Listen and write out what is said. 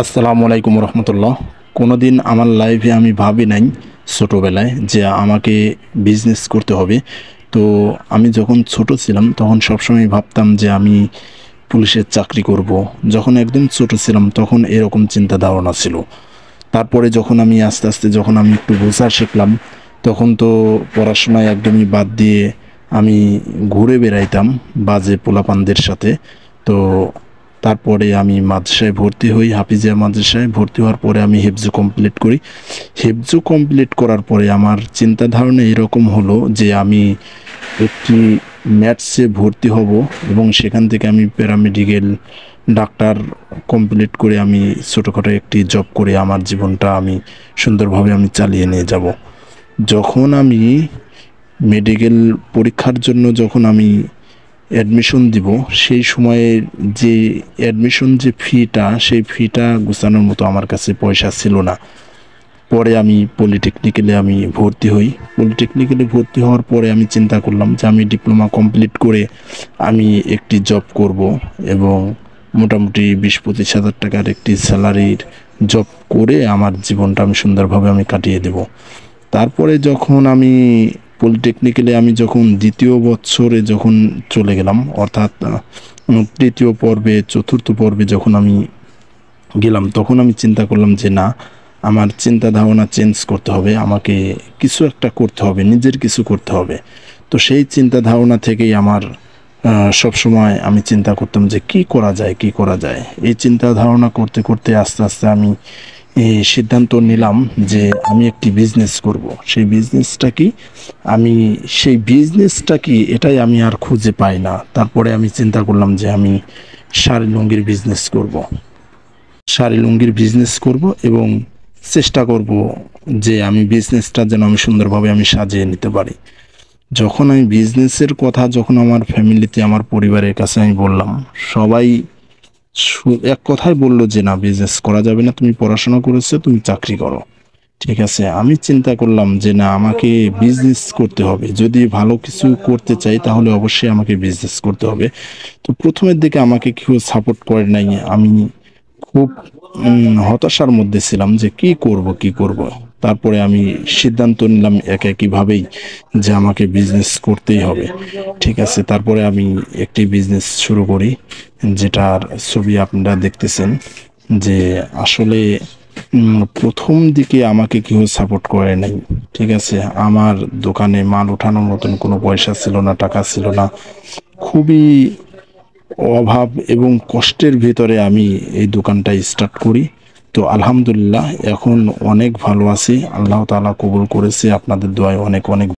আসসালামু আলাইকুম রহমতুল্লাহ। কোনোদিন আমার লাইফে আমি ভাবি নাই ছোটোবেলায় যে আমাকে বিজনেস করতে হবে। তো আমি যখন ছোট ছিলাম তখন সবসময় ভাবতাম যে আমি পুলিশের চাকরি করব। যখন একদম ছোট ছিলাম তখন এরকম চিন্তা ধারণা ছিল। তারপরে যখন আমি আস্তে আস্তে যখন আমি একটু বোঝা শিখলাম, তখন তো পড়াশোনায় একদমই বাদ দিয়ে আমি ঘুরে বেড়াইতাম বাজে পোলাপানদের সাথে। তো তারপরে আমি মাদ্রাসায় ভর্তি হই, হাফিজিয়া মাদ্রাসায় ভর্তি হওয়ার পরে আমি হিফজু কমপ্লিট করি। হিফজু কমপ্লিট করার পরে আমার চিন্তা ধারণা এরকম হলো যে আমি একটি ম্যাথসে ভর্তি হব এবং সেখান থেকে আমি প্যারামেডিক্যাল ডাক্তার কমপ্লিট করে আমি ছোটোখাটো একটি জব করে আমার জীবনটা আমি সুন্দরভাবে আমি চালিয়ে নিয়ে যাব। যখন আমি মেডিকেল পরীক্ষার জন্য যখন আমি অ্যাডমিশন দিব, সেই সময়ে যে অ্যাডমিশন যে ফিটা, সেই ফিটা গুছানোর মতো আমার কাছে পয়সা ছিল না। পরে আমি পলিটেকনিক্যালে আমি ভর্তি হই। পলিটেকনিক্যালে ভর্তি হওয়ার পরে আমি চিন্তা করলাম যে আমি ডিপ্লোমা কমপ্লিট করে আমি একটি জব করব এবং মোটামুটি 20-25 হাজার টাকার একটি স্যালারির জব করে আমার জীবনটা আমি সুন্দরভাবে আমি কাটিয়ে দেব। তারপরে যখন আমি পলিটেকনিক্যালে আমি যখন দ্বিতীয় বৎসরে যখন চলে গেলাম, অর্থাৎ তৃতীয় পর্বে চতুর্থ পর্বে যখন আমি গেলাম, তখন আমি চিন্তা করলাম যে না, আমার চিন্তা ধারণা চেঞ্জ করতে হবে, আমাকে কিছু একটা করতে হবে, নিজের কিছু করতে হবে। তো সেই চিন্তা ধারণা থেকেই আমার সবসময় আমি চিন্তা করতাম যে কি করা যায়, কি করা যায়। এই চিন্তা ধারণা করতে করতে আস্তে আস্তে আমি এই সিদ্ধান্ত নিলাম যে আমি একটি বিজনেস করব। সেই বিজনেসটা কি এটাই আমি আর খুঁজে পাই না। তারপরে আমি চিন্তা করলাম যে আমি শাড়ি লুঙ্গির বিজনেস করব। শাড়ি লুঙ্গির বিজনেস করব এবং চেষ্টা করব যে আমি বিজনেসটা যেন আমি সুন্দরভাবে আমি সাজিয়ে নিতে পারি। যখন আমি বিজনেসের কথা যখন আমার ফ্যামিলিতে আমার পরিবারের কাছে আমি বললাম, সবাই এক কথাই বলল যে না, বিজনেস করা যাবে না, তুমি পড়াশোনা করেছো, তুমি চাকরি করো। ঠিক আছে, আমি চিন্তা করলাম যে না, আমাকে বিজনেস করতে হবে। যদি ভালো কিছু করতে চাই তাহলে অবশ্যই আমাকে বিজনেস করতে হবে। তো প্রথমের দিকে আমাকে কেউ সাপোর্ট করে নাই। আমি খুব হতাশার মধ্যে ছিলাম যে কি করব কি করব। তারপরে আমি সিদ্ধান্ত নিলাম একইভাবেই যে আমাকে বিজনেস করতেই হবে। ঠিক আছে, তারপরে আমি একটি বিজনেস শুরু করি, যেটার ছবি আপনারা দেখতেছেন। যে আসলে প্রথম দিকে আমাকে কেউ সাপোর্ট করে নাই। ঠিক আছে, আমার দোকানে মাল ওঠানোর মতন কোনো পয়সা ছিল না, টাকা ছিল না। খুবই অভাব এবং কষ্টের ভিতরে আমি এই দোকানটা স্টার্ট করি। তো আলহামদুলিল্লাহ এখন অনেক ভালো আছি, আল্লাহ তাআলা কবুল করেছে, আপনাদের দোয়ায় অনেক অনেক